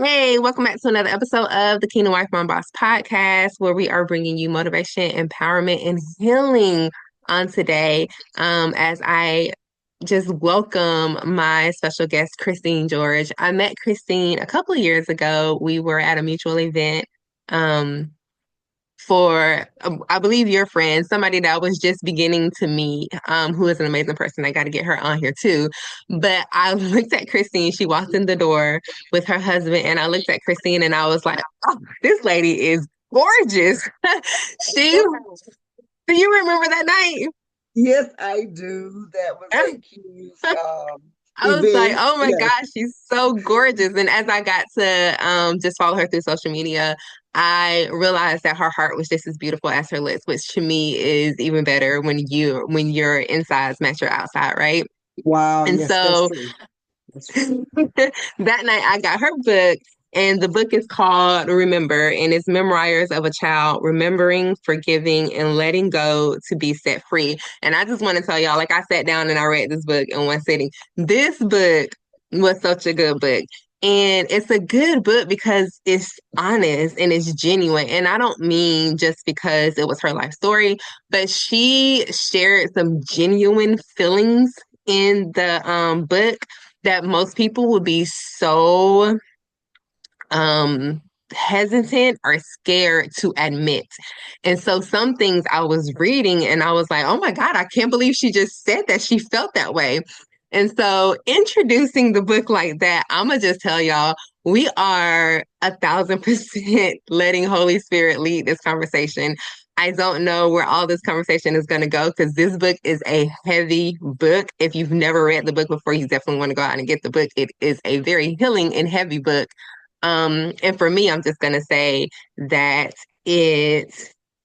Hey, welcome back to another episode of the Kingdom Wife Mom Boss podcast, where we are bringing you motivation, empowerment, and healing on today. As I just welcome my special guest, Christine George. I met Christine a couple of years ago. We were at a mutual event. Um, for I believe your friend, somebody that I was just beginning to meet, who is an amazing person. I got to get her on here too. But I looked at Christine. She walked in the door with her husband, and I looked at Christine, and I was like, "Oh, this lady is gorgeous." She. Do you remember that night? Yes, I do. That was a huge I was like, event. oh my Yes. gosh, she's so gorgeous. And as I got to just follow her through social media, I realized that her heart was just as beautiful as her lips, which to me is even better when your insides match your outside, right? Wow. And Yes, that's so true. That's true. that night I got her book, and the book is called Remember, and it's memoirs of a child remembering, forgiving, and letting go to be set free. And I just want to tell y'all, like I sat down and I read this book in one sitting. This book was such a good book. And it's a good book because it's honest and it's genuine. And I don't mean just because it was her life story, but she shared some genuine feelings in the book that most people would be so um hesitant or scared to admit. And so some things I was reading and I was like, "Oh my God, I can't believe she just said that she felt that way." And so introducing the book like that, I'm gonna just tell y'all, we are 1,000% letting Holy Spirit lead this conversation. I don't know where all this conversation is going to go because this book is a heavy book. If you've never read the book before, you definitely want to go out and get the book. It is a very healing and heavy book. And for me, I'm just gonna say that it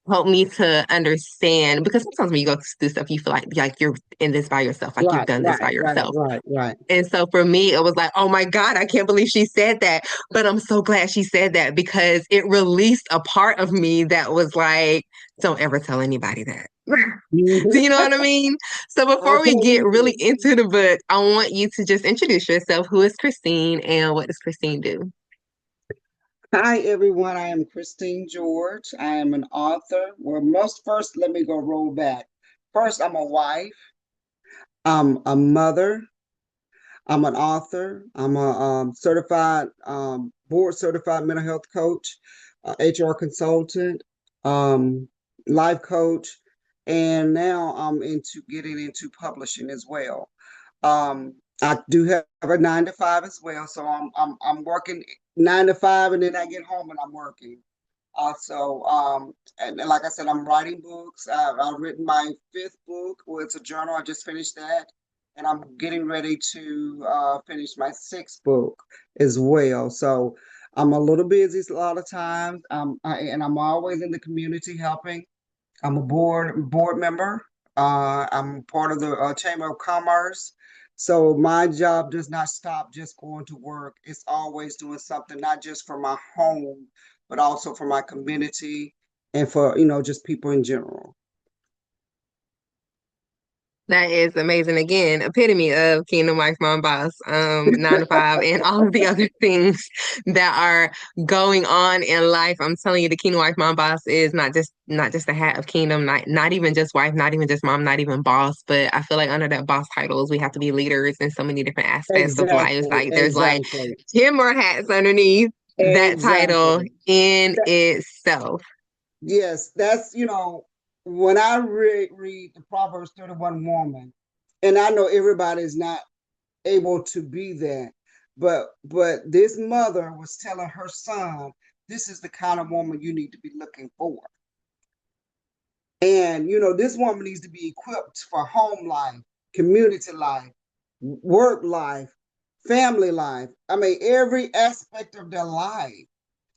helped me to understand because sometimes when you go through stuff, you feel like you're in this by yourself, like you've Right, done this by right, right, yourself. right, right. And so for me, it was like, oh my God, I can't believe she said that. But I'm so glad she said that because it released a part of me that was like, don't ever tell anybody that. Do you know what I mean? So I before we get totally really do. into the book, I want you to just introduce yourself. Who is Christine and what does Christine do? Hi, everyone. I am Christine George. I am an author. Well, most first, let me go roll back. First, I'm a wife. I'm a mother. I'm an author. I'm a certified, board certified mental health coach, HR consultant, um, life coach, and now I'm into getting into publishing as well. I do have a 9 to 5 as well, so I'm working 9 to 5, and then I get home and I'm working. Also, and like I said, I'm writing books. I've written my fifth book. Well, it's a journal. I just finished that, and I'm getting ready to finish my sixth book as well. So I'm a little busy a lot of times. And I'm always in the community helping. I'm a board member. I'm part of the Chamber of Commerce. So my job does not stop just going to work. It's always doing something, not just for my home, but also for my community and for, just people in general. That is amazing. Again, epitome of Kingdom Wife Mom Boss, 9 to 5, and all of the other things that are going on in life. I'm telling you, the Kingdom Wife Mom Boss is not just the hat of Kingdom, not even just wife, not even just mom, not even boss. But I feel like under that boss titles, we have to be leaders in so many different aspects of life. Exactly, Like there's like exactly, 10 more hats underneath that title exactly. in That, itself. yes, that's, when I read the Proverbs 31 woman, and I know everybody's not able to be that. But this mother was telling her son, this is the kind of woman you need to be looking for. And this woman needs to be equipped for home life, community life, work life, family life. I mean, every aspect of their life.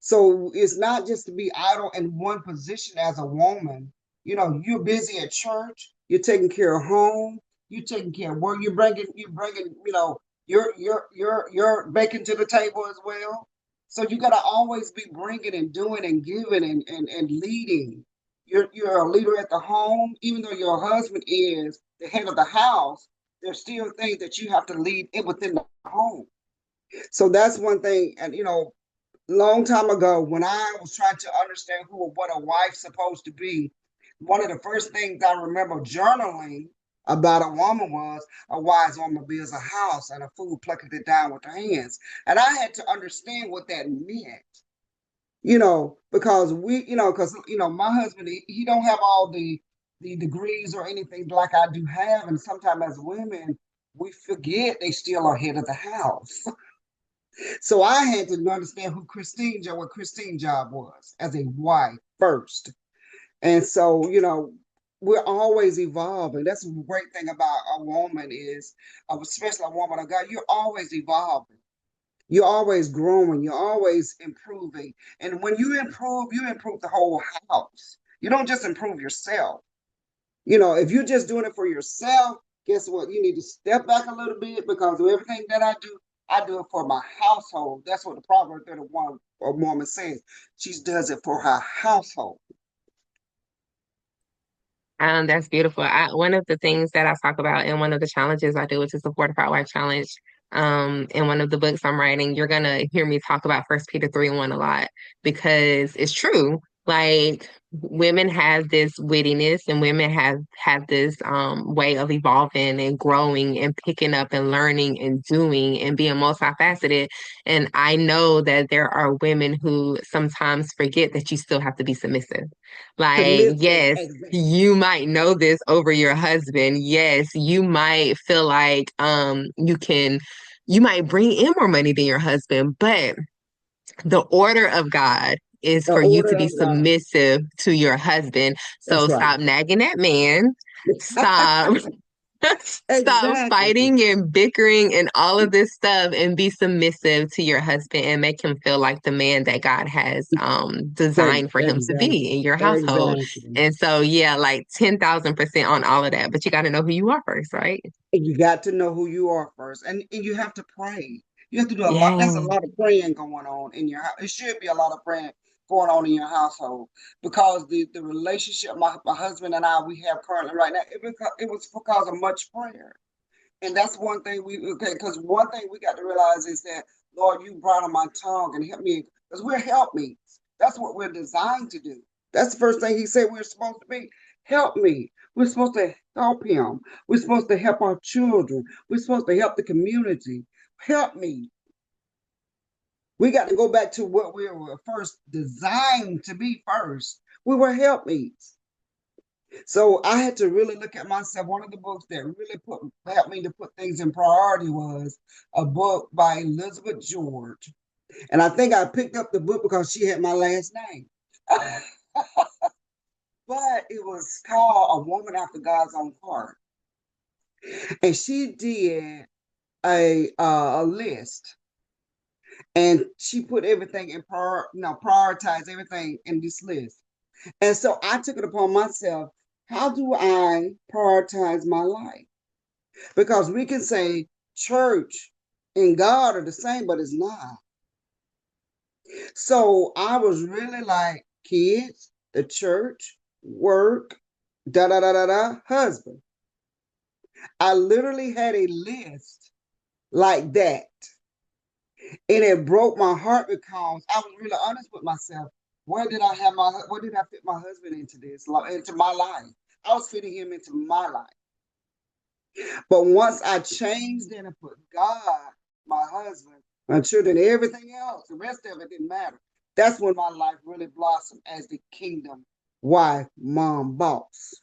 So it's not just to be idle in one position as a woman. You're busy at church, you're taking care of home, you're taking care of work, you're bringing, you're baking to the table as well. So you got to always be bringing and doing and giving and leading. You're a leader at the home, even though your husband is the head of the house. There's still things that you have to lead in within the home. So that's one thing, and long time ago when I was trying to understand who what a wife's supposed to be, one of the first things I remember journaling about a woman was a wise woman builds a house and a fool plucketh it down with her hands. And I had to understand what that meant, because my husband, he don't have all the degrees or anything like I do have. And sometimes as women, we forget they still are head of the house. So I had to understand what Christine's job was as a wife first. And so, we're always evolving. That's the great thing about a woman is, especially a woman of God, you're always evolving. You're always growing. You're always improving. And when you improve the whole house. You don't just improve yourself. If you're just doing it for yourself, guess what? You need to step back a little bit because of everything that I do it for my household. That's what the Proverb 31 or woman says. She does it for her household. That's beautiful. One of the things that I talk about in one of the challenges I do, which is the Fortified Wife Challenge, in one of the books I'm writing, you're gonna hear me talk about First Peter 3:1 a lot because it's true. Like women have this wittiness and women have this way of evolving and growing and picking up and learning and doing and being multifaceted. And I know that there are women who sometimes forget that you still have to be submissive. Like, Submissive, yes, exactly. you might know this over your husband. Yes, you might feel like you might bring in more money than your husband, but the order of God is The for you order to be of God. submissive to your husband. That's So right. stop nagging that man. Stop stop Exactly. fighting and bickering and all of this stuff and be submissive to your husband and make him feel like the man that God has designed for him to be Exactly. in your household. Exactly. And so yeah, like 10,000% on all of that. But you got to know who you are first, right? And you got to know who you are first. And you have to pray. You have to do a lot. There's a Yeah. lot of praying going on in your house. It should be a lot of praying going on in your household because the relationship my husband and I we have currently right now, it was because of much prayer. And that's one thing because one thing we got to realize is that, Lord, you brought on my tongue and help me because we're helpmeets. That's what we're designed to do. That's the first thing he said we're supposed to be. Help me. We're supposed to help him. We're supposed to help our children. We're supposed to help the community. Help me. We got to go back to what we were first designed to be first. We were helpmeets. So I had to really look at myself. One of the books that really helped me to put things in priority was a book by Elizabeth George. And I think I picked up the book because she had my last name. But it was called A Woman After God's Own Heart. And she did a list and she put everything in prioritize everything in this list. And so I took it upon myself, how do I prioritize my life? Because we can say church and God are the same, but it's not. So I was really like kids, the church, work, da da da da da, husband. I literally had a list like that. And it broke my heart because I was really honest with myself. Where did I fit my husband into into my life? I was fitting him into my life. But once I changed it and put God, my husband, my children, everything else, the rest of it didn't matter. That's when my life really blossomed as the kingdom wife, mom, boss.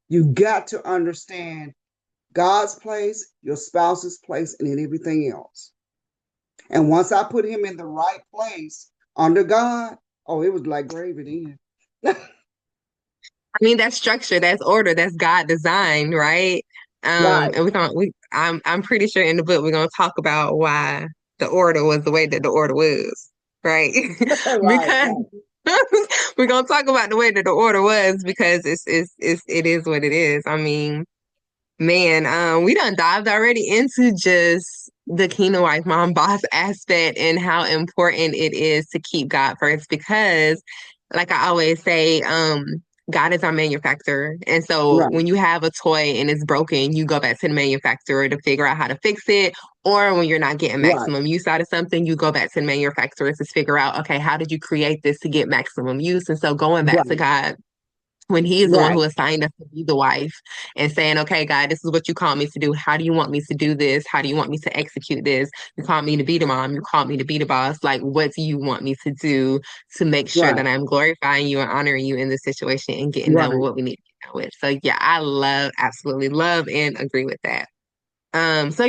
You got to understand God's place, your spouse's place, and in everything else. And once I put him in the right place under God, oh, it was like gravy then. I mean, that's structure, that's order, that's God design, right? Right. And I'm pretty sure in the book we're gonna talk about why the order was the way that the order was, right? Right, Because right. we're gonna talk about the way that the order was because it is what it is. I mean, man, we done dived already into just the kingdom wife, mom, boss aspect and how important it is to keep God first because, like I always say, God is our manufacturer. And so Right, when you have a toy and it's broken, you go back to the manufacturer to figure out how to fix it. Or when you're not getting right, maximum use out of something, you go back to the manufacturer to figure out, okay, how did you create this to get maximum use? And so going back to right, God when he is the one right, who assigned us to be the wife and saying, okay, God, this is what you called me to do. How do you want me to do this? How do you want me to execute this? You called me to be the mom. You called me to be the boss. Like, what do you want me to do to make sure right, that I'm glorifying you and honoring you in this situation and getting done with right. what we need to get done with? So yeah, I love, absolutely love and agree with that. So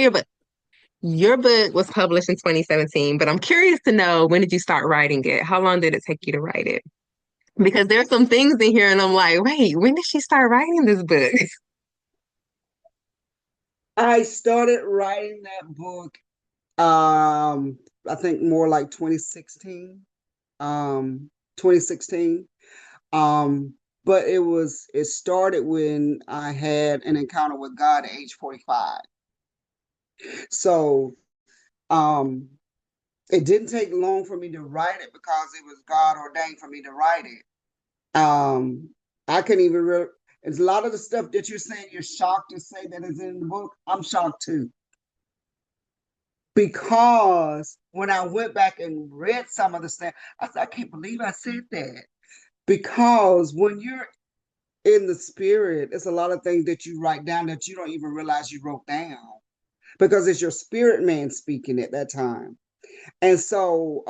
your book was published in 2017, but I'm curious to know, when did you start writing it? How long did it take you to write it? Because there's some things in here and I'm like, wait, when did she start writing this book? I started writing that book, um, I think more like 2016. 2016. Um, but it started when I had an encounter with God at age 45. So um it didn't take long for me to write it because it was God ordained for me to write it. I can even it's a lot of the stuff that you're saying you're shocked to say that is in the book. I'm shocked too. Because when I went back and read some of the stuff, I said, I can't believe I said that. Because when you're in the spirit, it's a lot of things that you write down that you don't even realize you wrote down because it's your spirit man speaking at that time. And so,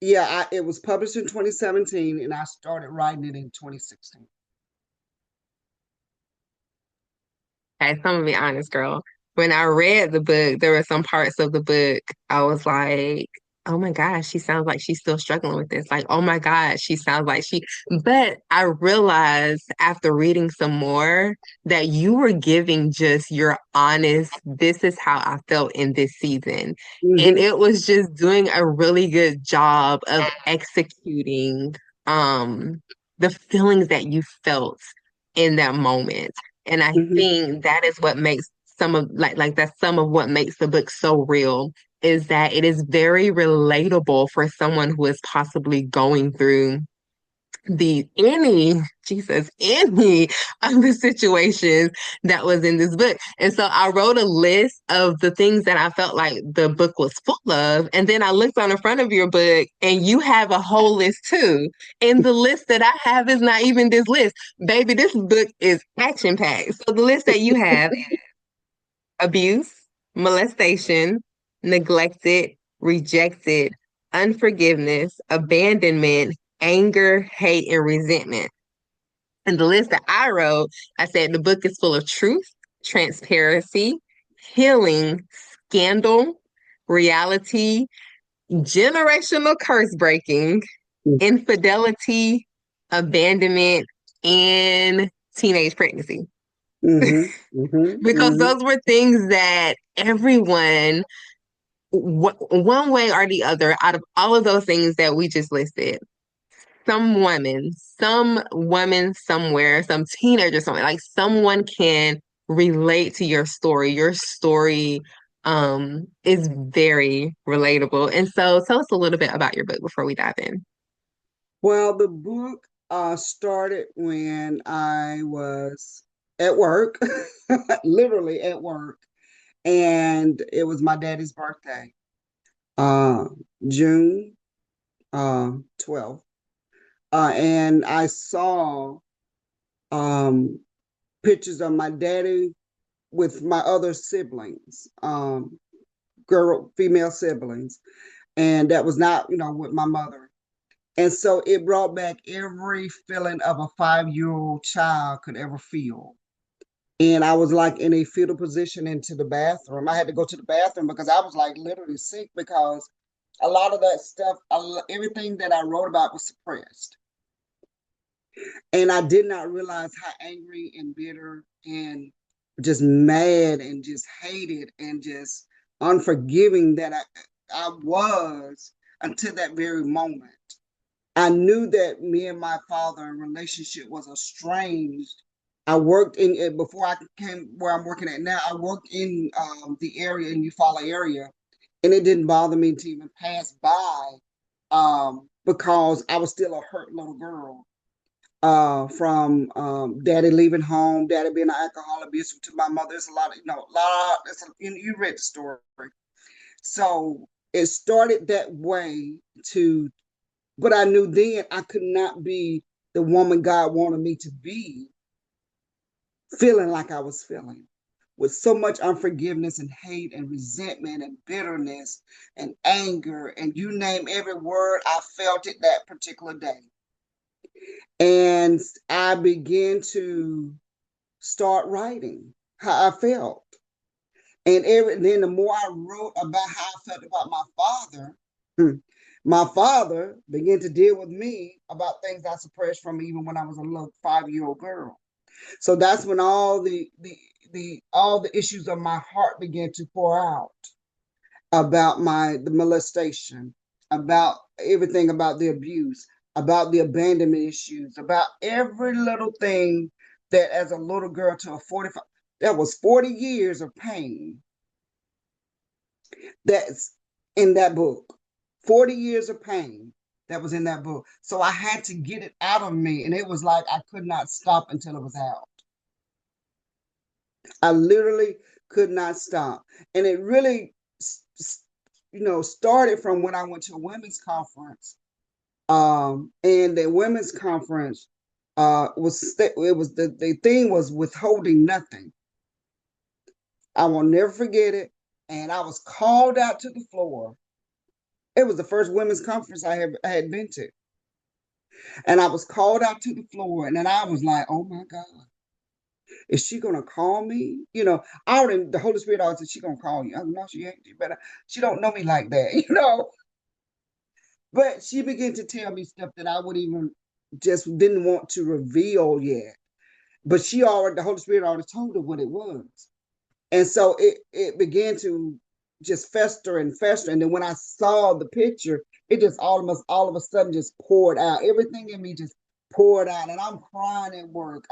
yeah, it was published in 2017 and I started writing it in 2016. Okay, so I'm gonna be honest, girl. When I read the book, there were some parts of the book I was like, oh my gosh, she sounds like she's still struggling with this. Like, oh my gosh, she sounds like she, but I realized after reading some more that you were giving just your honest, this is how I felt in this season. And Mm-hmm, it was just doing a really good job of executing the feelings that you felt in that moment. And I mm-hmm. think that is what makes some of like that's some of what makes the book so real, is that it is very relatable for someone who is possibly going through the any of the situations that was in this book. And so I wrote a list of the things that I felt like the book was full of. And then I looked on the front of your book and you have a whole list too. And the list that I have is not even this list. Baby, this book is action packed. So the list that you have: abuse, molestation, neglected, rejected, unforgiveness, abandonment, anger, hate, and resentment. And the list that I wrote, I said the book is full of truth, transparency, healing, scandal, reality, generational curse breaking, infidelity, abandonment, and teenage pregnancy. Mm-hmm, mm-hmm, Because mm-hmm. those were things that everyone, one way or the other, out of all of those things that we just listed, some woman somewhere, some teenager somewhere, like someone can relate to your story. Your story is very relatable. And so tell us a little bit about your book before we dive in. Well, the book started when I was at work, literally at work, and it was my daddy's birthday, uh, June 12th. And I saw um, pictures of my daddy with my other siblings, female siblings, and that was not, with my mother. And so it brought back every feeling of a 5-year old child could ever feel. And I was like in a fetal position into the bathroom. I had to go to the bathroom because I was like literally sick because a lot of that stuff, everything that I wrote about was suppressed. And I did not realize how angry and bitter and just mad and just hated and just unforgiving that I was until that very moment. I knew that me and my father relationship was estranged. I worked in it before I came where I'm working at now. I worked in the area in Eufaula area, and it didn't bother me to even pass by because I was still a hurt little girl. from daddy leaving home, daddy being an alcohol abusive to my mother. There's a lot of, you read the story. So it started that way to, but I knew then I could not be the woman God wanted me to be, feeling like I was feeling, with so much unforgiveness and hate and resentment and bitterness and anger, and you name every word, I felt it that particular day. And I began to start writing how I felt. And then the more I wrote about how I felt about my father, my father began to deal with me about things I suppressed from me even when I was a little 5-year-old girl. So that's when all the issues of my heart began to pour out about the molestation, about everything, about the abuse, about the abandonment issues, about every little thing that as a little girl to a 45, that was 40 years of pain that's in that book. 40 years of pain that was in that book. So I had to get it out of me. And it was like I could not stop until it was out. I literally could not stop. And it really, started from when I went to a women's conference. And the women's conference the thing was withholding nothing. I will never forget it. And I was called out to the floor. It was the first women's conference I had been to. And I was called out to the floor. And then I was like, oh my God, is she gonna call me? The Holy Spirit always said, she gonna call you. I know she ain't, but she don't know me like that. But she began to tell me stuff that I would even just didn't want to reveal yet. But the Holy Spirit already told her what it was. And so it began to just fester and fester. And then when I saw the picture, it just all of a sudden just poured out. Everything in me just poured out. And I'm crying at work.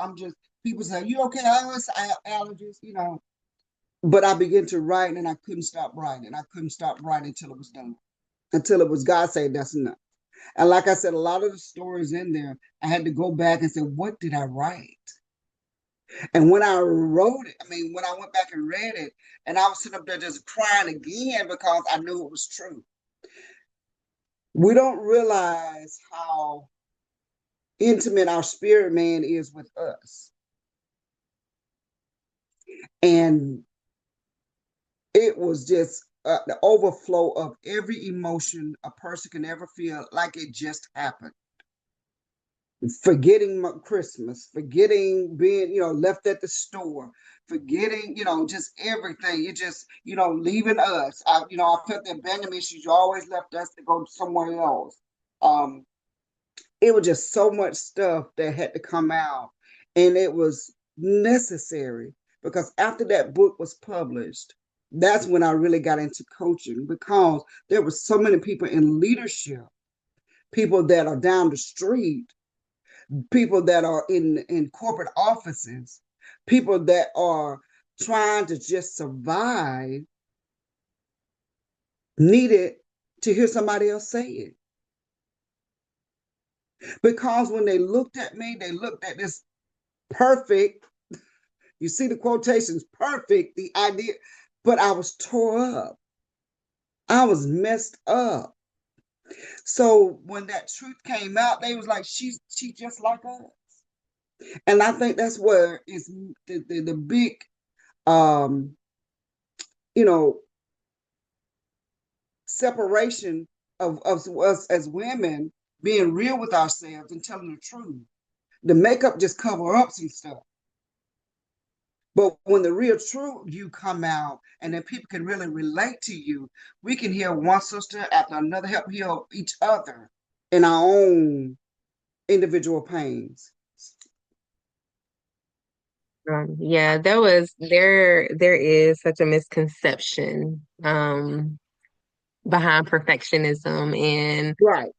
People say, you okay? I have allergies. But I began to write and I couldn't stop writing. I couldn't stop writing until it was done. Until it was God saying that's enough. And like I said, a lot of the stories in there, I had to go back and say, what did I write? And when I wrote it, when I went back and read it, and I was sitting up there just crying again because I knew it was true. We don't realize how intimate our spirit man is with us. And it was just the overflow of every emotion a person can ever feel, like it just happened. Forgetting Christmas, forgetting being, left at the store, forgetting, just everything. It just, leaving us. I felt the abandonment issues. You always left us to go somewhere else. Um, it was just so much stuff that had to come out, and it was necessary because after that book was published, that's when I really got into coaching because there were so many people in leadership, people that are down the street, people that are in corporate offices, people that are trying to just survive, needed to hear somebody else say it. Because when they looked at me, they looked at this perfect, you see the quotations, perfect, the idea, but I was tore up. I was messed up. So when that truth came out, they was like, she just like us. And I think that's where is the big um, you know, separation of us as women being real with ourselves and telling the truth. The makeup just cover up some stuff. But when the real truth you come out and then people can really relate to you, we can heal one sister after another, help heal each other in our own individual pains. Yeah, there is such a misconception behind perfectionism and Right.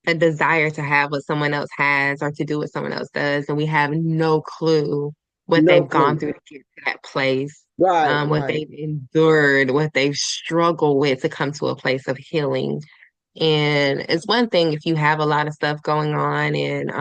a desire to have what someone else has or to do what someone else does, and we have no clue what No they've gone clue. through to get to that place, Right, what right. they've endured, what they've struggled with to come to a place of healing. And it's one thing if you have a lot of stuff going on and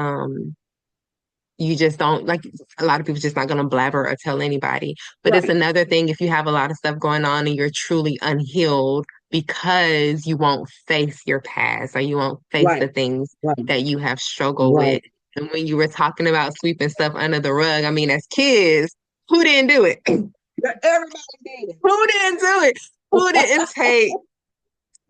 you just don't like a lot of people just not going to blabber or tell anybody. But it's Right, another thing if you have a lot of stuff going on and you're truly unhealed because you won't face your past or you won't face right, the things right, that you have struggled right. with. And when you were talking about sweeping stuff under the rug, I mean, as kids, who didn't do it? Yeah, everybody did Who didn't do it? Who didn't take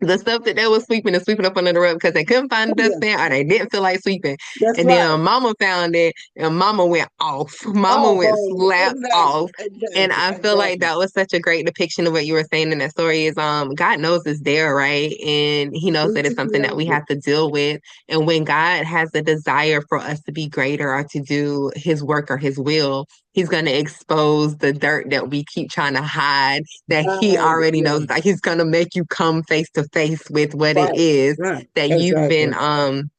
the stuff that they was sweeping and sweeping up under the rug because they couldn't find the it. dustpan or they didn't feel like sweeping. That's And right. then mama found it and mama went off. Mama Oh, went honey, slap exactly, off. And exactly, I feel like exactly. that was such a great depiction of what you were saying in that story is God knows it's there, right? And he knows that It's it's something that we created. have to deal with. And when God has the desire for us to be greater or to do his work or his will, he's going to expose the dirt that we keep trying to hide that he Right, already knows yeah, that he's gonna make you come face to face with what it right, is right, that you've been exactly.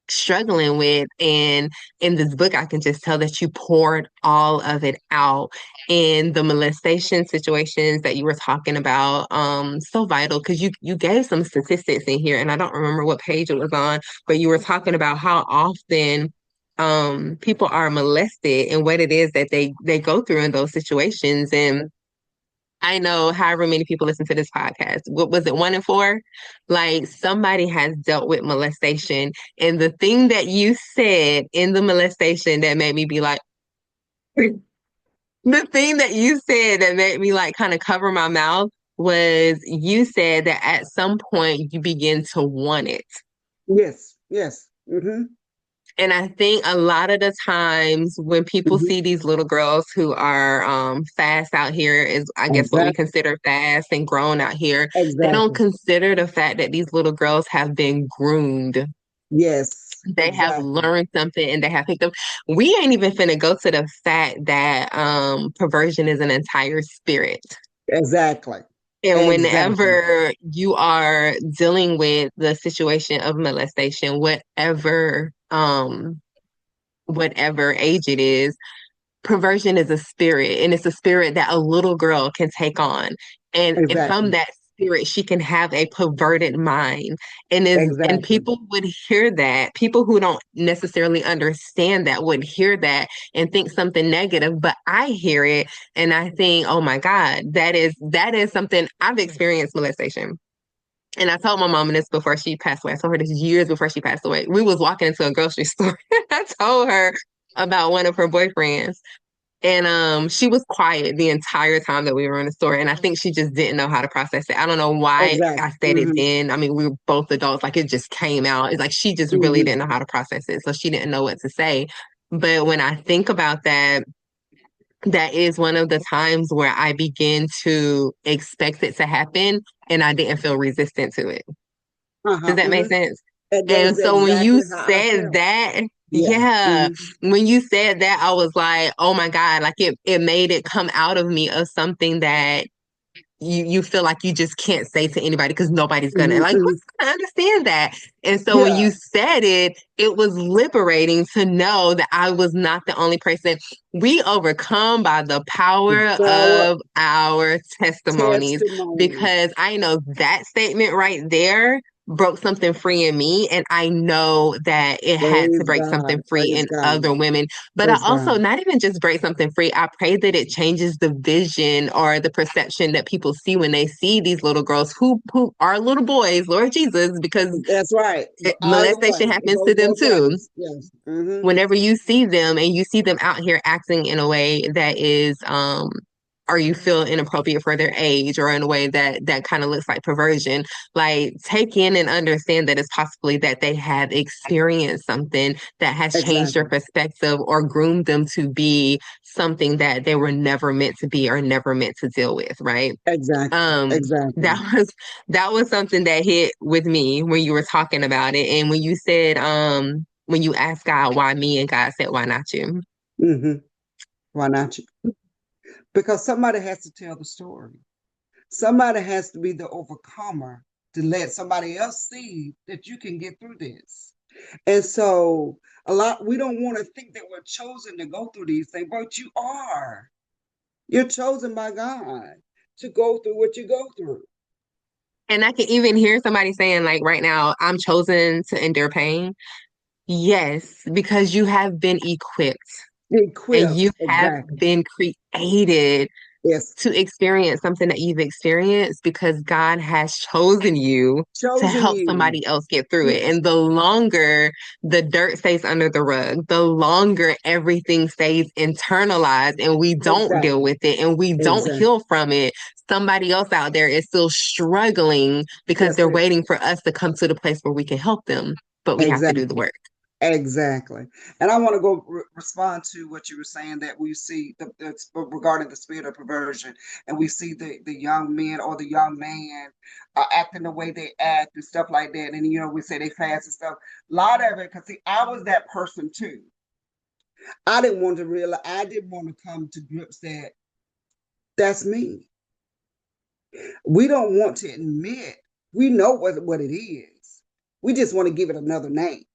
struggling with. And in this book I can just tell that you poured all of it out. And the molestation situations that you were talking about, so vital because you gave some statistics in here and I don't remember what page it was on, but you were talking about how often people are molested and what it is that they go through in those situations. And I know however many people listen to this podcast. What was it, one in four? Like somebody has dealt with molestation. And the thing that you said in the molestation that made me be like, the thing that you said that made me like kind of cover my mouth was you said that at some point you begin to want it. Yes, yes. Mm-hmm. And I think a lot of the times when people Hmm. see these little girls who are fast out here is I guess what we Exactly, consider fast and grown out here, they don't exactly. consider the fact that these little girls have been groomed. Yes, They have exactly, learned something and they have picked up. We ain't even finna go to the fact that perversion is an entire spirit. exactly, And exactly. whenever you are dealing with the situation of molestation, whatever age it is, perversion is a spirit and it's a spirit that a little girl can take on. And from Exactly. that spirit, she can have a perverted mind. And Exactly. people would hear that. People who don't necessarily understand that would hear that and think something negative. But I hear it and I think, oh my God, that is something I've experienced molestation. And I told my mom this before she passed away. I told her this years before she passed away. We was walking into a grocery store. I told her about one of her boyfriends. And she was quiet the entire time that we were in the store. And I think she just didn't know how to process it. I don't know why I Exactly. said it Hmm. then. I mean, we were both adults, like it just came out. It's like she just really Hmm. didn't know how to process it. So she didn't know what to say. But when I think about that, that is one of the times where I begin to expect it to happen and I didn't feel resistant to it. Does Uh-huh. that make Hmm. sense? And that And is so when you exactly how I said felt. that, Yeah. yeah, Hmm. when you said that, I was like, oh my God, like it made it come out of me of something that you feel like you just can't say to anybody because nobody's gonna Hmm. like Hmm. who's gonna understand that. And so when Yeah. you said it, it was liberating to know that I was not the only person. We overcome by the The power power of our testimonies testimony. because I know that statement right there broke something free in me and I know that it had to Praise break God. something free Praise in God. other women, but I Praise also God. not even just break something free. I pray that it changes the vision or the perception that people see when they see these little girls who are little boys, Lord Jesus, because That's right. Either molestation way, it happens to goes them both too. ways. Yes. Hmm. Whenever you see them and you see them out here acting in a way that is or you feel inappropriate for their age or in a way that kind of looks like perversion, like take in and understand that it's possibly that they have experienced something that has changed their Exactly. perspective or groomed them to be something that they were never meant to be or never meant to deal with, right? Exactly. um Exactly. that was something that hit with me when you were talking about it and when you said when you asked God why me and God said why not you. Hmm. Why not you? Because somebody has to tell the story. Somebody has to be the overcomer to let somebody else see that you can get through this. And so a lot we don't want to think that we're chosen to go through these things, but you are. You're chosen by God to go through what you go through. And I can even hear somebody saying like right now I'm chosen to endure pain. Yes, because you have been equipped and you Equipped, have exactly. been created Yes, to experience something that you've experienced because God has chosen you to chosen help you. somebody else get through it. Yes, And the longer the dirt stays under the rug, the longer everything stays internalized and we don't deal exactly, with it and we don't exactly. heal from it. Somebody else out there is still struggling because Yes, they're waiting for us to come to the place where we can help them, but we have to do the exactly. work. Exactly. And I want to go respond to what you were saying that we see regarding the spirit of perversion, and we see the young men or the young man acting the way they act and stuff like that. And, we say they fast and stuff. A lot of it, because see, I was that person too. I didn't want to come to grips that that's me. We don't want to admit we know what it is. We just want to give it another name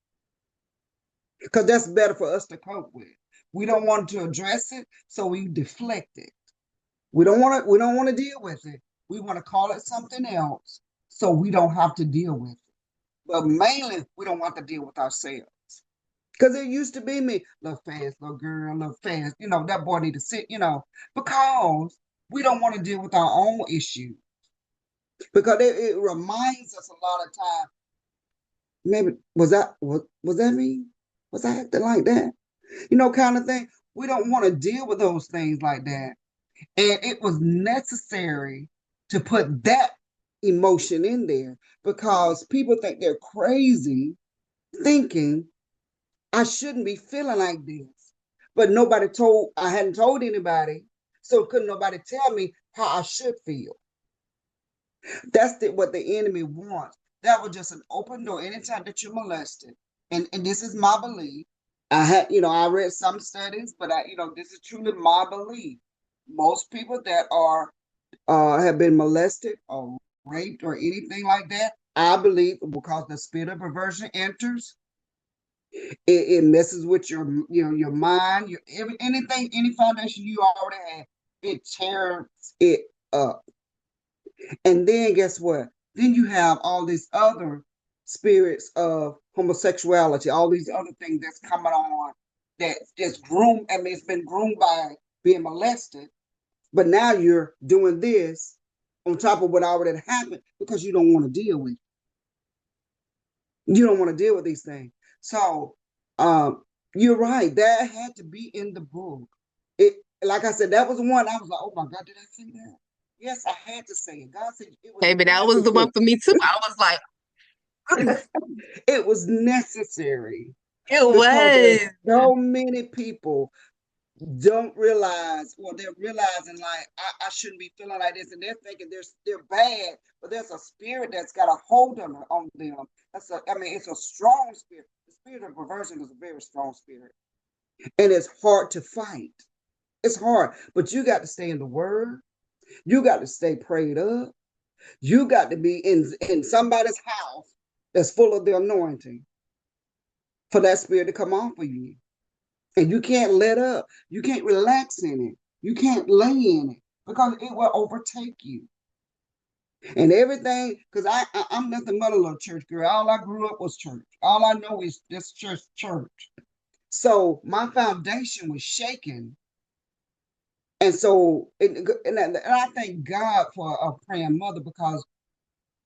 because that's better for us to cope with. We don't want to address it, so we deflect it. We don't want to deal with it. We want to call it something else so we don't have to deal with it. But mainly we don't want to deal with ourselves. Because it used to be me, little fast, little girl, little fast, that boy need to sit, because we don't want to deal with our own issues. Because it reminds us a lot of time, maybe was that me? Was I acting like that? Kind of thing. We don't want to deal with those things like that. And it was necessary to put that emotion in there because people think they're crazy thinking I shouldn't be feeling like this. But I hadn't told anybody, so couldn't nobody tell me how I should feel. What the enemy wants. That was just an open door anytime that you're molested. And this is my belief. I read some studies, but this is truly my belief. Most people that are have been molested or raped or anything like that, I believe because the spirit of perversion enters, it messes with your mind, anything, any foundation you already have, it tears it up. And then guess what? Then you have all these other spirits of homosexuality, all these other things that's coming on that just groomed. I mean, it's been groomed by being molested, but now you're doing this on top of what already happened because you don't want to deal with it. You don't want to deal with these things. So you're right. That had to be in the book. It like I said, that was the one I was like, oh my God, did I say that? Yes, I had to say it. God said it was Baby, that was the one necessary. for me too. I was like, It was necessary it because there's was. so many people don't realize, or they're realizing like I shouldn't be feeling like this, and they're thinking they're bad, but there's a spirit that's got a hold on them. I mean, it's a strong spirit. The spirit of perversion is a very strong spirit, and it's hard to fight. It's hard, but you got to stay in the word. You got to stay prayed up. You got to be in somebody's house that's full of the anointing for that spirit to come off of you. And you can't let up. You can't relax in it. You can't lay in it because it will overtake you. And everything, because I'm nothing but a little church girl. All I grew up was church. All I know is this church. So my foundation was shaken. And so, and I thank God for a praying mother because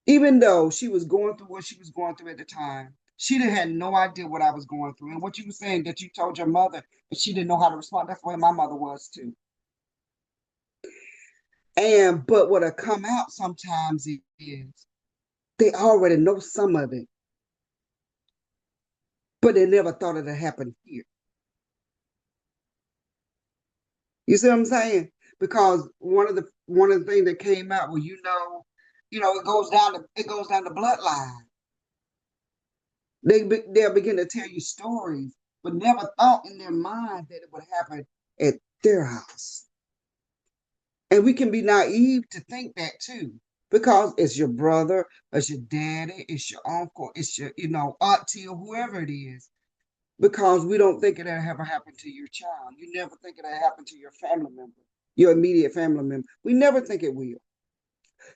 even though she was going through what she was going through at the time, she didn't had no idea what I was going through. And what you were saying that you told your mother and she didn't know how to respond, that's the way my mother was too. But what I come out sometimes is they already know some of it, but they never thought it would happen here. You see what I'm saying? Because one of the things that came out, well, it goes down the bloodline. They'll begin to tell you stories, but never thought in their mind that it would happen at their house. And we can be naive to think that too, because it's your brother, it's your daddy, it's your uncle, it's your auntie or whoever it is. Because we don't think it'll ever happen to your child. You never think it'll happen to your family member, your immediate family member. We never think it will,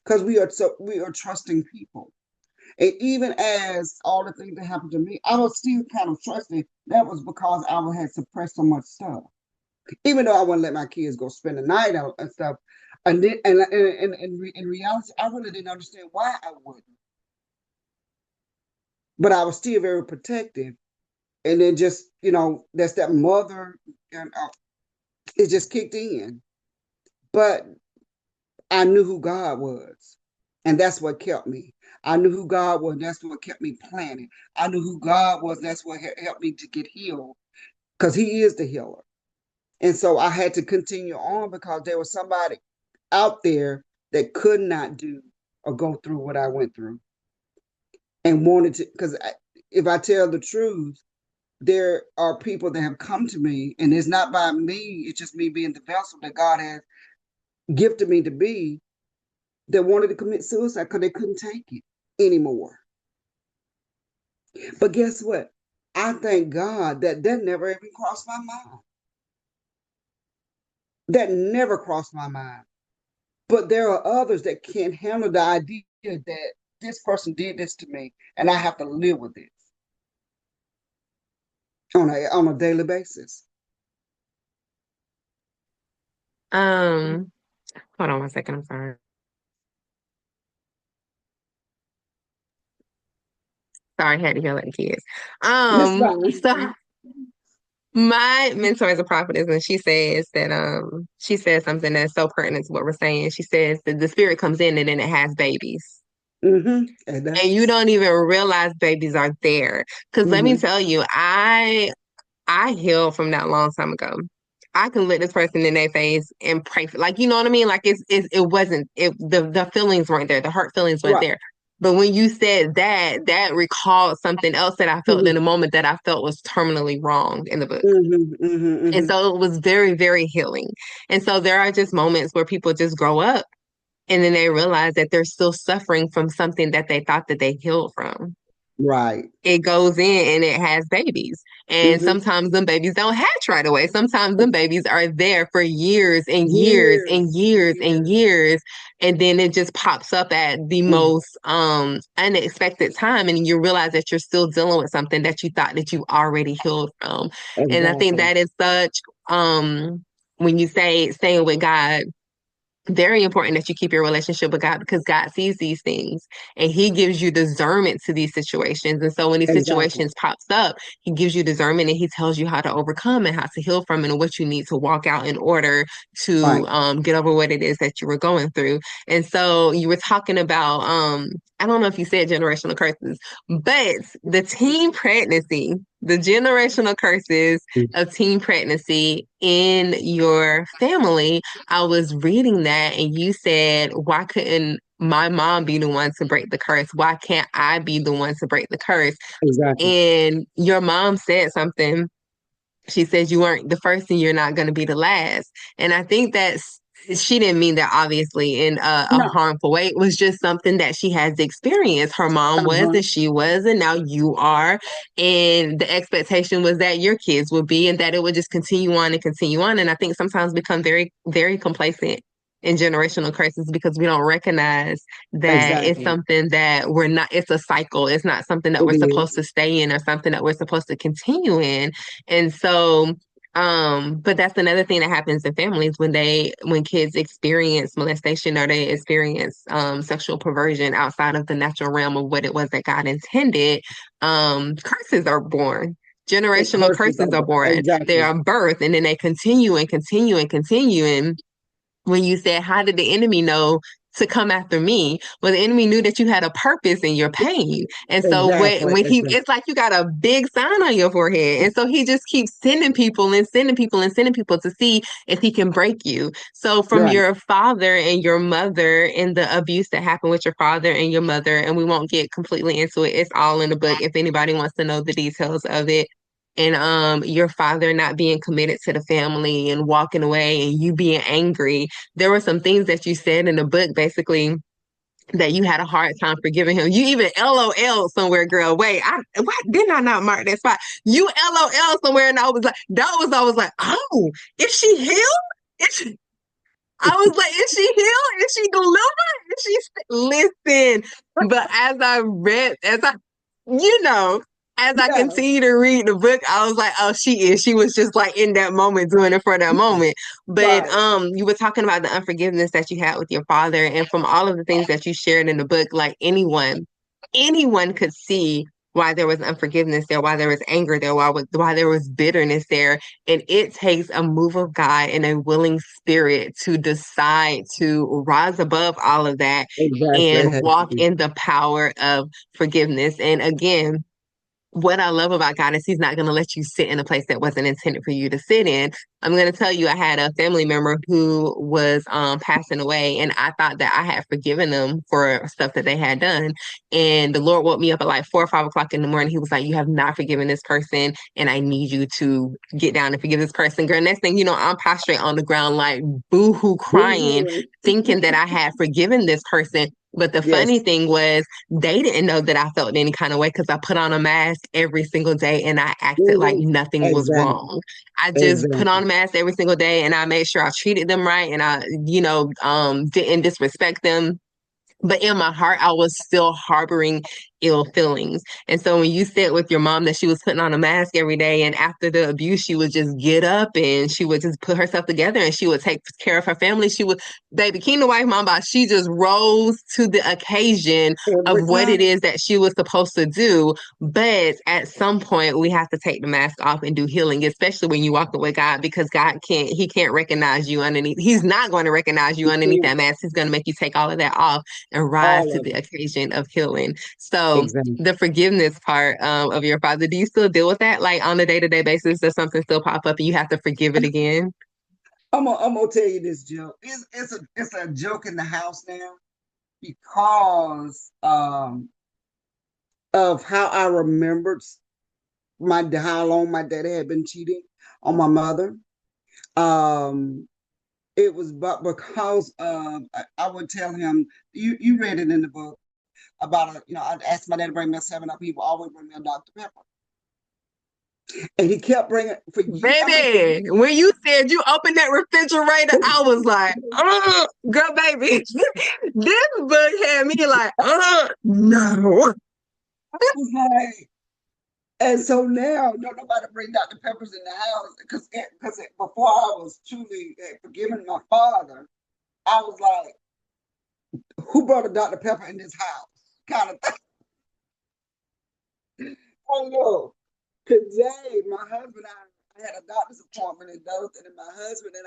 because we are trusting people. And even as all the things that happened to me, I was still kind of trusting that was because I had suppressed so much stuff. Even though I wouldn't let my kids go spend the night out and stuff. And then, in reality, I really didn't understand why I wouldn't. But I was still very protective. And then just, that's that mother, and it just kicked in. But I knew who God was. And that's what kept me. I knew who God was. That's what kept me planning. I knew who God was. That's what helped me to get healed because He is the healer. And so I had to continue on because there was somebody out there that could not do or go through what I went through and wanted to. Because if I tell the truth, there are people that have come to me, and it's not by me, it's just me being the vessel that God has gifted me to be, that wanted to commit suicide because they couldn't take it anymore. But guess what? I thank God that that never even crossed my mind. That never crossed my mind. But there are others that can't handle the idea that this person did this to me and I have to live with it on a daily basis. Um, Hold on one second. I'm sorry. Sorry, I had to yell at the kids. That's fine. So my mentor is a prophetess, and she says something that's so pertinent to what we're saying. She says that the spirit comes in and then it has babies. Mm-hmm. It And you does. don't even realize babies are there. Because let me Mm-hmm. tell you, I healed from that long time ago. I can look this person in their face and pray for, like, you know what I mean? Like it wasn't it the feelings weren't there, the hurt feelings weren't Right. there. But when you said that, that recalled something else that I felt in Mm-hmm. a moment that I felt was terminally wrong in the book. Mm-hmm. Mm-hmm. And Mm-hmm. so it was very, very healing. And so there are just moments where people just grow up and then they realize that they're still suffering from something that they thought that they healed from. Right. It goes in and it has babies. And Mm-hmm. sometimes them babies don't hatch right away. Sometimes them babies are there for years and years and Years. years and Years. years. And then it just pops up at the Mm. most unexpected time. And you realize that you're still dealing with something that you thought that you already healed from. And I think Exactly. that is such when you say staying with God, very important that you keep your relationship with God because God sees these things and he gives you discernment to these situations. And so when these Exactly. situations pops up, he gives you discernment and he tells you how to overcome and how to heal from it and what you need to walk out in order to Right. get over what it is that you were going through. And so you were talking about I don't know if you said generational curses, but the teen pregnancy, the generational curses of teen pregnancy in your family. I was reading that and you said, why couldn't my mom be the one to break the curse? Why can't I be the one to break the curse? Exactly. And your mom said something. She says you weren't the first and you're not going to be the last. And I think that's she didn't mean that obviously in a No. harmful way. It was just something that she has experienced. Her mom was Uh-huh. and she was, and now you are. And the expectation was that your kids would be and that it would just continue on and continue on. And I think sometimes become very, very complacent in generational curses because we don't recognize that it's Exactly. something that we're not, it's a cycle. It's not something that It we're supposed is. to stay in or something that we're supposed to continue in. And so, but that's another thing that happens in families when kids experience molestation or they experience sexual perversion outside of the natural realm of what it was that God intended, curses are born. It Generational curses curses are over. born. They Exactly. are birthed and then they continue and continue and continue. And when you said, how did the enemy know to come after me? Well, the enemy knew that you had a purpose in your pain. And so Exactly. when he, Exactly. it's like you got a big sign on your forehead. And so he just keeps sending people and sending people and sending people to see if he can break you. So from Right. your father and your mother and the abuse that happened with your father and your mother, and we won't get completely into it. It's all in the book if anybody wants to know the details of it and your father not being committed to the family and walking away and you being angry, there were some things that you said in the book basically that you had a hard time forgiving him. You even LOL somewhere, girl. Wait, why didn't I not mark that spot? You LOL somewhere, and I was like, I was like, oh, is she healed? Is she? I was like, is she healed? Is she delivered? Is she listen? But as I, you know, as I Yeah, continue to read the book, I was like, oh, she is. She was just like in that moment, doing it for that moment. But right. you were talking about the unforgiveness that you had with your father, and from all of the things that you shared in the book, like anyone could see why there was unforgiveness there, why there was anger there, why there was bitterness there. And it takes a move of God and a willing spirit to decide to rise above all of that Exactly. It and has to walk be. in the power of forgiveness. And again, what I love about God is He's not going to let you sit in a place that wasn't intended for you to sit in. I'm going to tell you, I had a family member who was passing away, and I thought that I had forgiven them for stuff that they had done. And the Lord woke me up at like 4 or 5 o'clock in the morning. He was like, "You have not forgiven this person, and I need you to get down and forgive this person." Girl, next thing you know, I'm prostrate on the ground, like boo-hoo crying, Boo-hooing. thinking that I had forgiven this person. But the funny Yes, thing was, they didn't know that I felt any kind of way because I put on a mask every single day and I acted like hmm nothing was exactly. wrong. I just put on Exactly. a mask every single day and I made sure I treated them right and I, didn't disrespect them. But in my heart, I was still harboring ill feelings. And so when you said with your mom that she was putting on a mask every day and after the abuse, she would just get up and she would just put herself together and she would take care of her family. She would, baby, Kingdom Wife Mama, she just rose to the occasion of Every what it time. is that she was supposed to do. But at some point, we have to take the mask off and do healing, especially when you walk with God, because He can't recognize you underneath. He's not going to recognize you underneath that mask. He's going to make you take all of that off and rise All to of the it. occasion of healing. So Exactly. the forgiveness part of your father, do you still deal with that like on a day-to-day basis? Does something still pop up and you have to forgive it again? I'm gonna tell you this joke. It's a joke in the house now because of how I remembered how long my daddy had been cheating on my mother. Um, it was but because I would tell him, you read it in the book about I'd ask my dad to bring me a 7 Up. He would always bring me a Dr. Pepper, and he kept bringing for you. I mean, for Baby, when you said you opened that refrigerator, I was like, girl, baby, this book had me like, no. was like, and so now don't nobody bring Dr. Peppers in the house because before I was truly forgiving my father, I was like, who brought a Dr. Pepper in this house? Kind of thing. Oh no. Today, my husband and I had a doctor's appointment in Dothan, and my husband and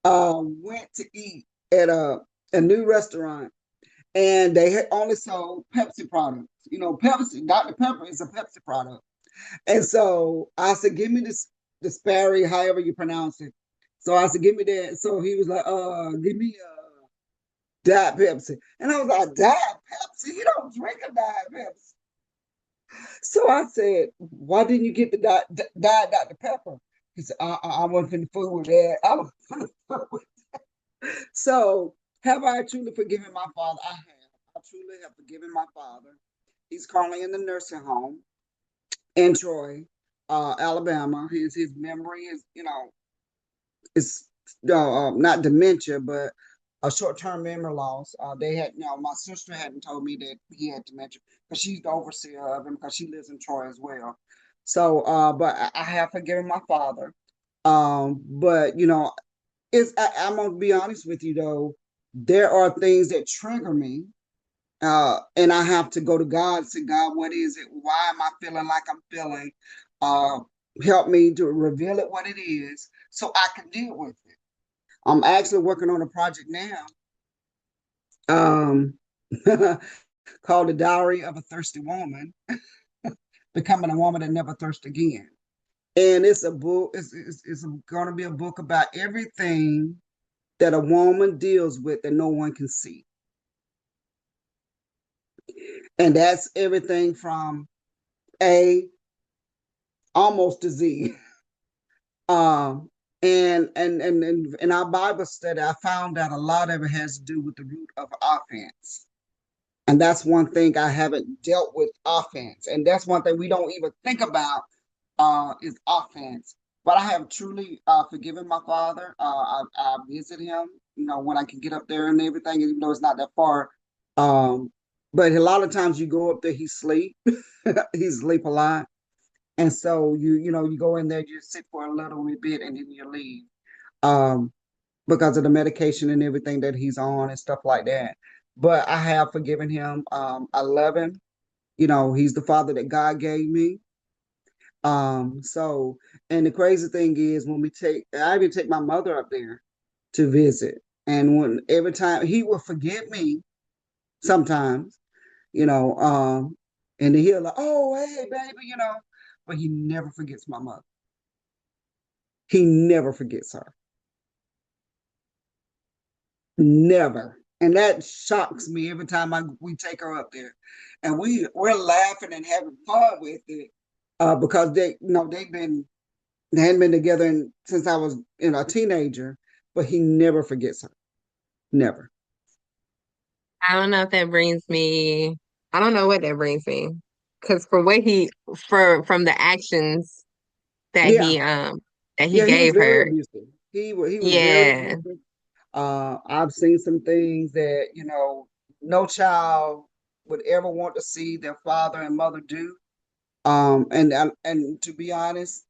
I went to eat at a new restaurant, and they had only sold Pepsi products. You know, Pepsi, Dr. Pepper is a Pepsi product. And so I said, give me the Sperry, however you pronounce it. So I said, give me that. So he was like, give me Diet Pepsi. And I was like, Diet Pepsi? You don't drink a Diet Pepsi. So I said, why didn't you get the Diet Dr. Pepper? He said, I wasn't finna fool with that. I was finna fool with that. So have I truly forgiven my father? I have. I truly have forgiven my father. He's currently in the nursing home in Troy, Alabama. His memory is, is not dementia, but a short-term memory loss. They had, my sister hadn't told me that he had dementia because she's the overseer of him because she lives in Troy as well. So, but I have forgiven my father. But I'm gonna be honest with you though. There are things that trigger me, and I have to go to God and say, God, what is it? Why am I feeling like I'm feeling? Uh, Help me to reveal it what it is so I can deal with it. I'm actually working on a project now, um, called The Diary of a Thirsty Woman, Becoming a Woman That Never Thirsts Again. And it's a book, it's going to be a book about everything that a woman deals with that no one can see. And that's everything from A almost to Z. Um, and in our Bible study, I found out a lot of it has to do with the root of offense. And that's one thing I haven't dealt with offense. And that's one thing we don't even think about is offense. but I have truly forgiven my father. I visit him, when I can get up there and everything, even though it's not that far. Um, but a lot of times you go up there, he sleep, he sleep a lot, and so you go in there, you sit for a little bit, and then you leave. Um, because of the medication and everything that he's on and stuff like that. But I have forgiven him. I love him. He's the father that God gave me. So, and the crazy thing is I even take my mother up there to visit. And every time he will forget me sometimes, you know, um, and then he'll like, oh, hey, baby, but he never forgets my mother. He never forgets her. Never. And that shocks me every time we take her up there. And we're laughing and having fun with it. Because they hadn't been together since I was a teenager, but he never forgets her. Never. I don't know if that brings me, I don't know what that brings me. Because for what he, from the actions that Yeah. he Yeah, he was gave very her, abusive. He was very yeah. abusive. I've seen some things that, no child would ever want to see their father and mother do. And to be honest,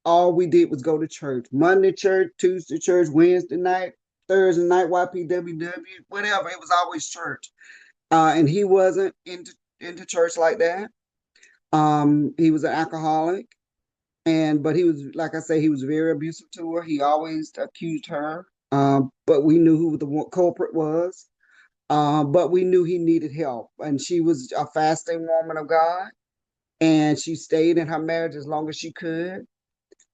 all we did was go to church. Monday church, Tuesday church, Wednesday night, Thursday night, YPWW, whatever. It was always church. And he wasn't into church like that. He was an alcoholic, but he was, like I say, he was very abusive to her. He always accused her. But we knew who the culprit was. But we knew he needed help, and she was a fasting woman of God, and she stayed in her marriage as long as she could.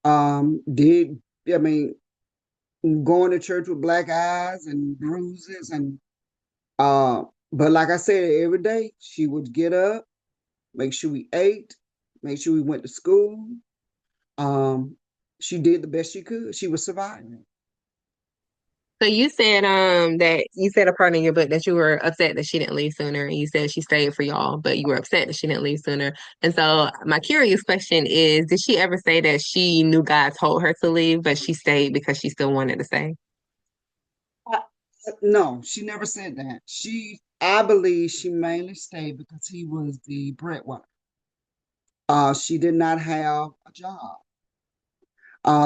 Did I mean going to church with black eyes and bruises and uh but like I said, every day she would get up, make sure we ate, make sure we went to school. Um, she did the best she could. She was surviving. So you said that you said a part in your book that you were upset that she didn't leave sooner, and you said she stayed for y'all, but you were upset that she didn't leave sooner. And so my curious question is, did she ever say that she knew God told her to leave, but she stayed because she still wanted to stay? Uh, no, she never said that. I believe she mainly stayed because he was the breadwinner. She did not have a job.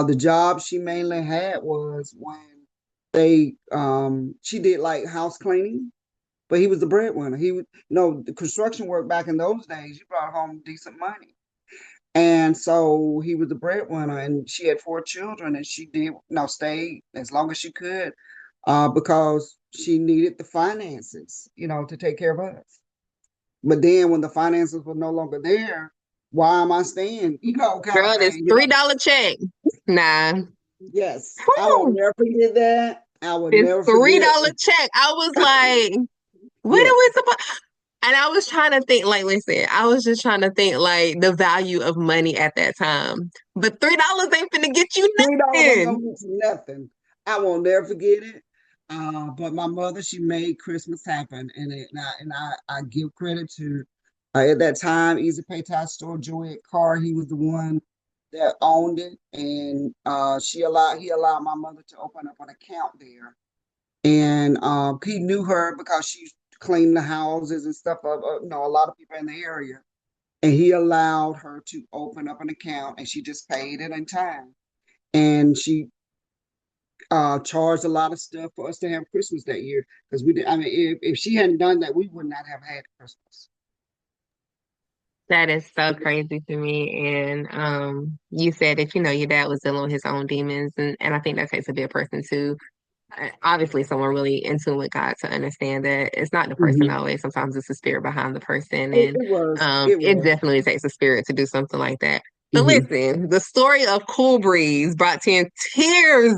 The job she mainly had was when she did like house cleaning, but he was the breadwinner. He was, the construction work back in those days, you brought home decent money. And so he was the breadwinner, and she had 4 children, and she did, stay as long as she could, because she needed the finances, to take care of us. But then when the finances were no longer there, why am I staying? Kind of Girl, this thing. $3 check. Nah. Yes, I will Whew, never forget that. I will this never forget. $3 check. I was like, what are we Yes, supposed? And I was trying to think, like, listen, I was just trying to think, like, the value of money at that time. But $3 ain't finna get you $3 ain't gonna nothing. get you nothing. I will never forget it. But my mother, she made Christmas happen, and I give credit to at that time Easy Pay Tie Store, Joey Carr. He was the one that owned it, and he allowed my mother to open up an account there, and he knew her because she cleaned the houses and stuff of a lot of people in the area, and he allowed her to open up an account, and she just paid it in time, and she charged a lot of stuff for us to have Christmas that year because we did. I mean, if she hadn't done that, we would not have had Christmas. That is so crazy to me. And you said that, your dad was dealing with his own demons. And I think that takes a big person to obviously someone really in tune with God to understand that it's not the person Mm-hmm. always. Sometimes it's the spirit behind the person, It, and it was. It it was. definitely takes a spirit to do something like that. But Mm-hmm. listen, the story of Cool Breeze brought tears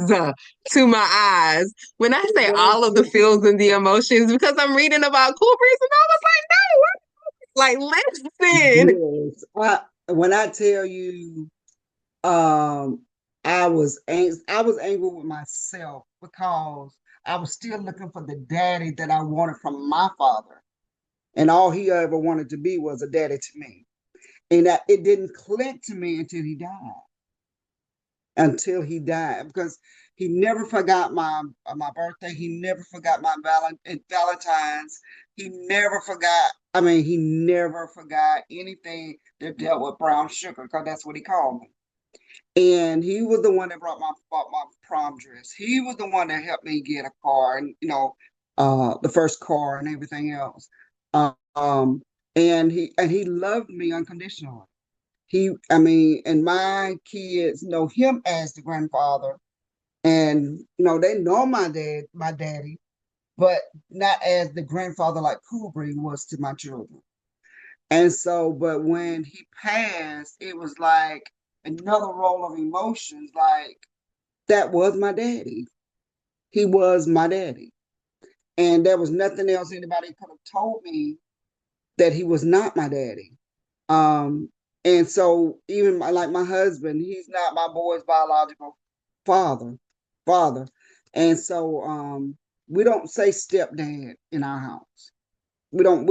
to my eyes when I It say was all of the too. feels and the emotions because I'm reading about Cool Breeze and I was like, no, like listen. Yes. When I tell you, um, I was angry with myself because I was still looking for the daddy that I wanted from my father, and all he ever wanted to be was a daddy to me. And it didn't click to me until he died. until he died because he never forgot my birthday. He never forgot my Valentine's. He never forgot. I mean, he never forgot anything that dealt with brown sugar because that's what he called me. And he was the one that bought my prom dress. He was the one that helped me get a car and the first car and everything else. Um, and he loved me unconditionally. I mean, and my kids know him as the grandfather, and they know my daddy, but not as the grandfather like Kubrick was to my children. And so, but when he passed, it was like another role of emotions. Like that was my daddy. He was my daddy, and there was nothing else anybody could have told me that he was not my daddy. Um, and so even like my husband, he's not my boy's biological father, father. And so we don't say stepdad in our house. We don't,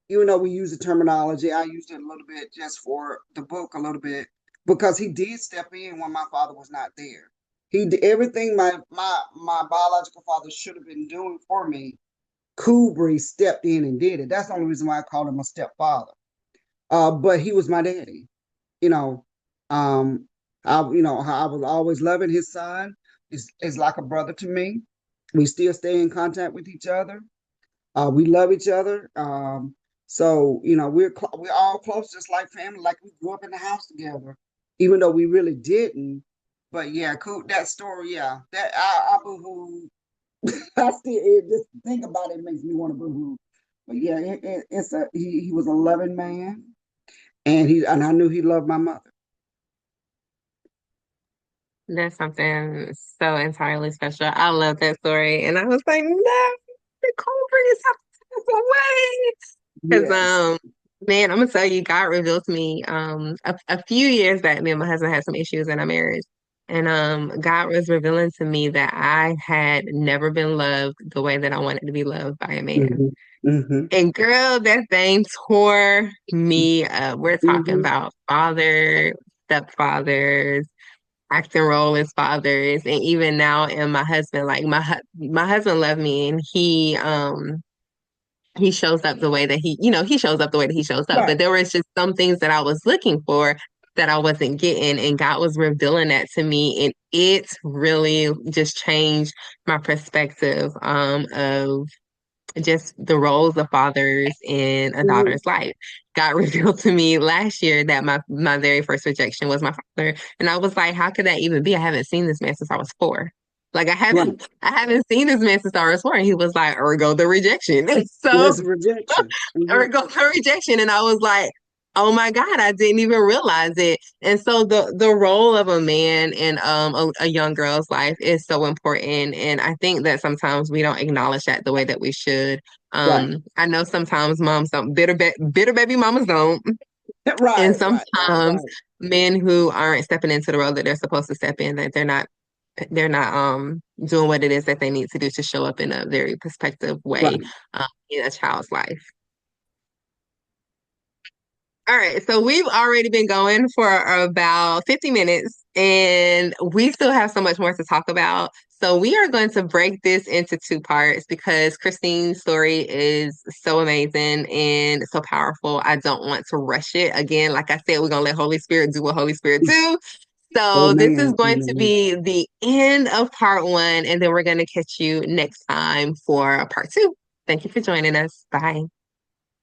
even though we use the terminology, I used it a little bit just for the book a little bit because he did step in when my father was not there. He did everything my biological father should have been doing for me. Kubrick stepped in and did it. That's the only reason why I call him a stepfather. But he was my daddy. You know, um, I was always loving his son. Is like a brother to me. We still stay in contact with each other. We love each other. So we're all close, just like family. Like we grew up in the house together, even though we really didn't. But yeah, cool. That story, yeah, that I boo-hoo. I still just think about it makes me want to boo-hoo. But yeah, he was a loving man, and I knew he loved my mother. That's something so entirely special. I love that story. And I was like, no, the Cobra is away. Because Yes. man, I'm gonna tell you, God revealed to me a few years back, me and my husband had some issues in our marriage. And God was revealing to me that I had never been loved the way that I wanted to be loved by a man. Hmm. Hmm. And girl, that thing tore me up. We're talking Hmm. about father, stepfathers, acting role as fathers, and even now in my husband, like my husband loved me, and he shows up the way that he shows up the way that he shows up. Right. But there was just some things that I was looking for that I wasn't getting, and God was revealing that to me, and it really just changed my perspective of just the roles of fathers in a Hmm. daughter's life. God revealed to me last year that my very first rejection was my father. And I was like, how could that even be? I haven't seen this man since I was 4. Like Right. I haven't seen this man since I was 4. And he was like, ergo the rejection. And so That's rejection. Hmm. ergo the rejection. And I was like, oh my God, I didn't even realize it. And so the role of a man in a young girl's life is so important. And I think that sometimes we don't acknowledge that the way that we should. Right. I know sometimes moms don't, bitter baby mamas don't. And Right. Right. Right. sometimes Right. men who aren't stepping into the role that they're supposed to step in, that they're not doing what it is that they need to do to show up in a very perspective way Right. in a child's life. All right, so we've already been going for about 50 minutes and we still have so much more to talk about. So we are going to break this into 2 parts because Christine's story is so amazing and so powerful. I don't want to rush it. Again, like I said, we're going to let Holy Spirit do what Holy Spirit do. So this is Amen. going to Amen. be the end of part 1, and then we're going to catch you next time for part 2. Thank you for joining us. Bye.